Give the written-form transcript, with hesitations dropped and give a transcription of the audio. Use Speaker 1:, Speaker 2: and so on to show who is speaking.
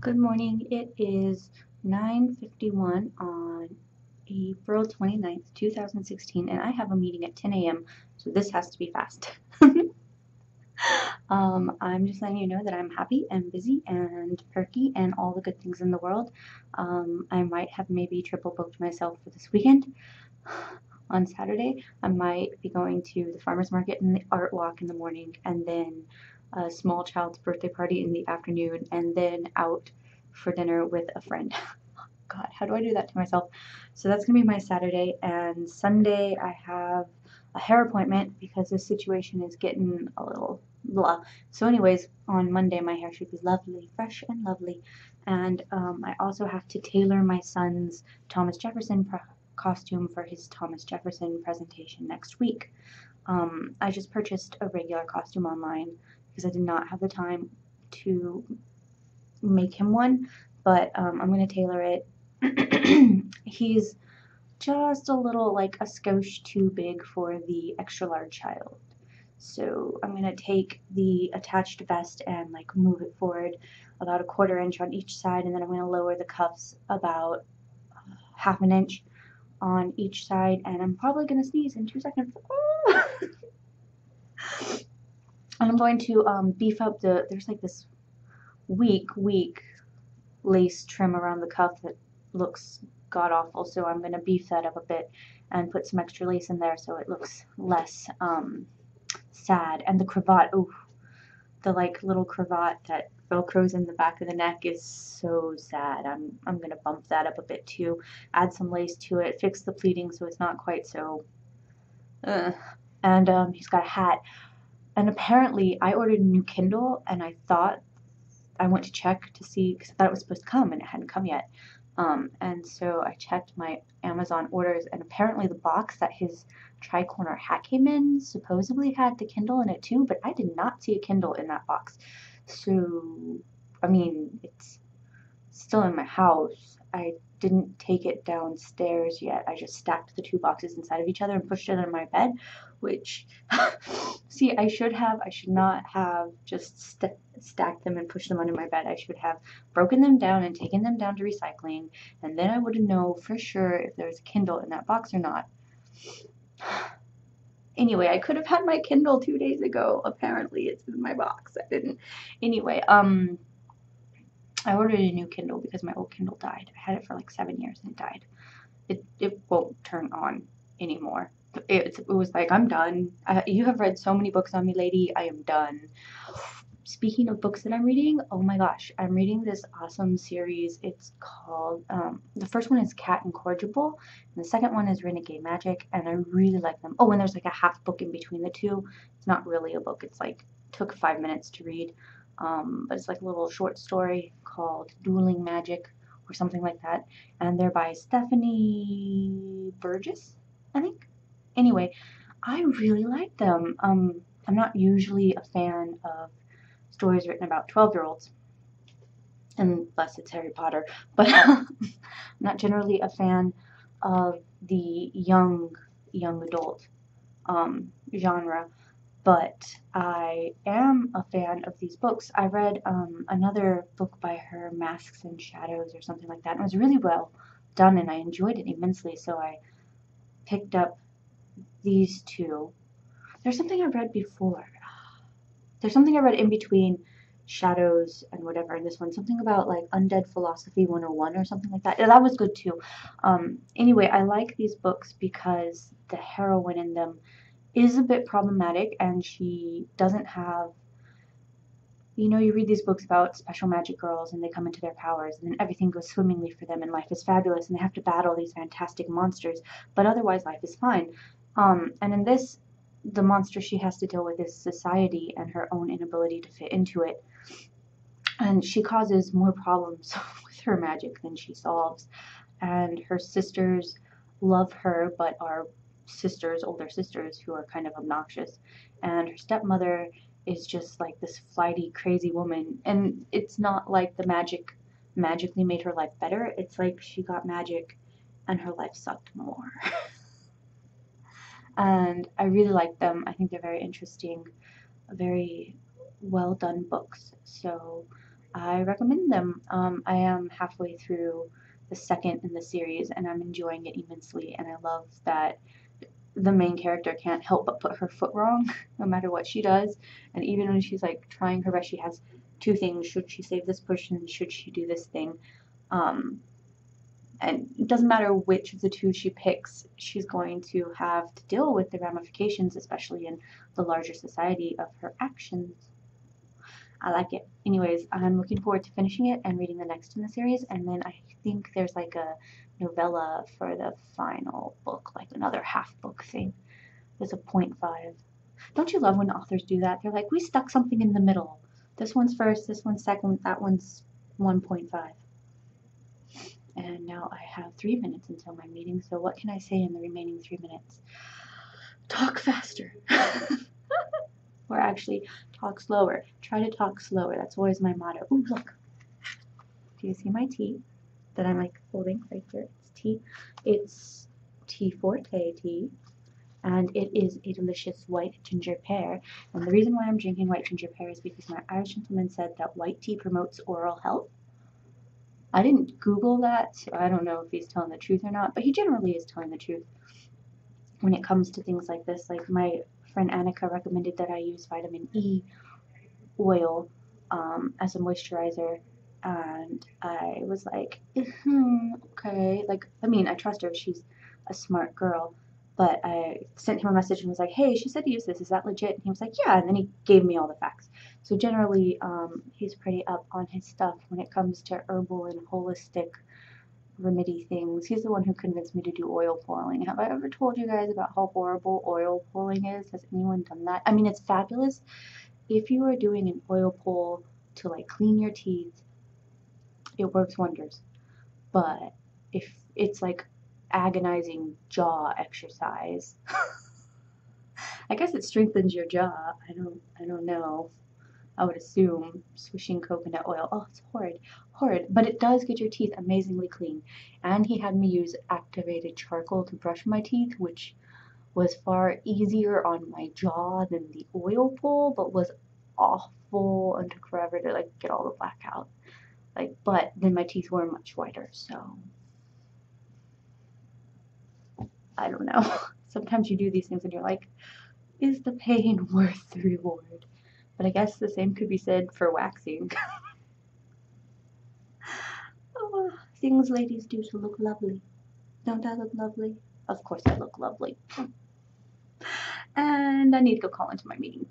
Speaker 1: Good morning. It is 9:51 on April 29th, 2016, and I have a meeting at 10 a.m., so this has to be fast. I'm just letting you know that I'm happy and busy and perky and all the good things in the world. I might have maybe triple booked myself for this weekend. On Saturday, I might be going to the farmer's market and the art walk in the morning, and then a small child's birthday party in the afternoon, and then out for dinner with a friend. God, how do I do that to myself? So that's gonna be my Saturday, and Sunday I have a hair appointment because this situation is getting a little blah. So anyways, on Monday my hair should be lovely, fresh and lovely, and I also have to tailor my son's Thomas Jefferson costume for his Thomas Jefferson presentation next week. I just purchased a regular costume online because I did not have the time to make him one, but I'm going to tailor it. He's just a little, like a skosh too big for the extra large child. So I'm going to take the attached vest and like move it forward about a 1/4 inch on each side, and then I'm going to lower the cuffs about 1/2 inch on each side, and I'm probably going to sneeze in 2 seconds. And I'm going to beef up there's like this weak lace trim around the cuff that looks god awful, so I'm going to beef that up a bit and put some extra lace in there so it looks less sad. And the cravat, ooh, the like little cravat that velcros in the back of the neck is so sad. I'm going to bump that up a bit too, add some lace to it, fix the pleating so it's not quite so and he's got a hat. And apparently I ordered a new Kindle, and I thought I went to check to see because I thought it was supposed to come and it hadn't come yet. And so I checked my Amazon orders, and apparently the box that his tri-corner hat came in supposedly had the Kindle in it too, but I did not see a Kindle in that box. So, I mean, it's still in my house. I didn't take it downstairs yet. I just stacked the 2 boxes inside of each other and pushed it on my bed, which, see, I should not have just stacked them and pushed them under my bed. I should have broken them down and taken them down to recycling, and then I would know for sure if there was a Kindle in that box or not. Anyway, I could have had my Kindle 2 days ago. Apparently, it's in my box. I didn't. Anyway, I ordered a new Kindle because my old Kindle died. I had it for like 7 years and it died. It won't turn on anymore. It was like, I'm done. You have read so many books on me, lady. I am done. Speaking of books that I'm reading, oh my gosh, I'm reading this awesome series. It's called, the first one is Cat Incorrigible, and the second one is Renegade Magic, and I really like them. Oh, and there's like a half book in between the two. It's not really a book. It's like, took 5 minutes to read. But it's like a little short story called Dueling Magic or something like that, and they're by Stephanie Burgess, I think. Anyway, I really like them. I'm not usually a fan of stories written about 12-year-olds, unless it's Harry Potter, but I'm not generally a fan of the young adult genre. But I am a fan of these books. I read another book by her, Masks and Shadows or something like that, and it was really well done, and I enjoyed it immensely, so I picked up these two. There's something I read before. There's something I read in between Shadows and whatever, and this one, something about like Undead Philosophy 101 or something like that. Yeah, that was good too. Anyway, I like these books because the heroine in them is a bit problematic, and she doesn't have, you know, you read these books about special magic girls and they come into their powers and then everything goes swimmingly for them and life is fabulous and they have to battle these fantastic monsters, but otherwise life is fine. And in this, the monster she has to deal with is society and her own inability to fit into it, and she causes more problems with her magic than she solves. And her sisters love her but are older sisters who are kind of obnoxious, and her stepmother is just like this flighty, crazy woman. And it's not like the magic magically made her life better. It's like she got magic and her life sucked more. And I really like them. I think they're very interesting, very well done books. So I recommend them. I am halfway through the second in the series and I'm enjoying it immensely, and I love that the main character can't help but put her foot wrong no matter what she does. And even when she's like trying her best, she has two things: should she save this person, should she do this thing? um, and it doesn't matter which of the two she picks, she's going to have to deal with the ramifications, especially in the larger society, of her actions. I like it. Anyways, I'm looking forward to finishing it and reading the next in the series, and then I think there's like a novella for the final book, like another half book thing. There's a 0.5. Don't you love when authors do that? They're like, we stuck something in the middle. This one's first, this one's second, that one's 1.5. And now I have 3 minutes until my meeting, so what can I say in the remaining 3 minutes? Talk faster. Or actually, talk slower. Try to talk slower. That's always my motto. Ooh, look. Do you see my tea that I'm like holding right here? It's tea. It's tea forte tea, and it is a delicious white ginger pear. And the reason why I'm drinking white ginger pear is because my Irish gentleman said that white tea promotes oral health. I didn't Google that, so I don't know if he's telling the truth or not, but he generally is telling the truth when it comes to things like this. Like my friend Annika recommended that I use vitamin E oil as a moisturizer, and I was like, okay. Like, I mean, I trust her. She's a smart girl. But I sent him a message and was like, hey, she said to use this. Is that legit? And he was like, yeah. And then he gave me all the facts. So generally, he's pretty up on his stuff when it comes to herbal and holistic remedy things. He's the one who convinced me to do oil pulling. Have I ever told you guys about how horrible oil pulling is? Has anyone done that? I mean, it's fabulous if you are doing an oil pull to like clean your teeth. It works wonders. But if it's like agonizing jaw exercise, I guess it strengthens your jaw. I don't know. I would assume swishing coconut oil. Oh, it's horrid, horrid. But it does get your teeth amazingly clean. And he had me use activated charcoal to brush my teeth, which was far easier on my jaw than the oil pull, but was awful and took forever to like get all the black out. Like, but then my teeth were much whiter, so I don't know. Sometimes you do these things and you're like, is the pain worth the reward? But I guess the same could be said for waxing. Oh, things ladies do to look lovely. Don't I look lovely? Of course I look lovely. And I need to go call into my meeting.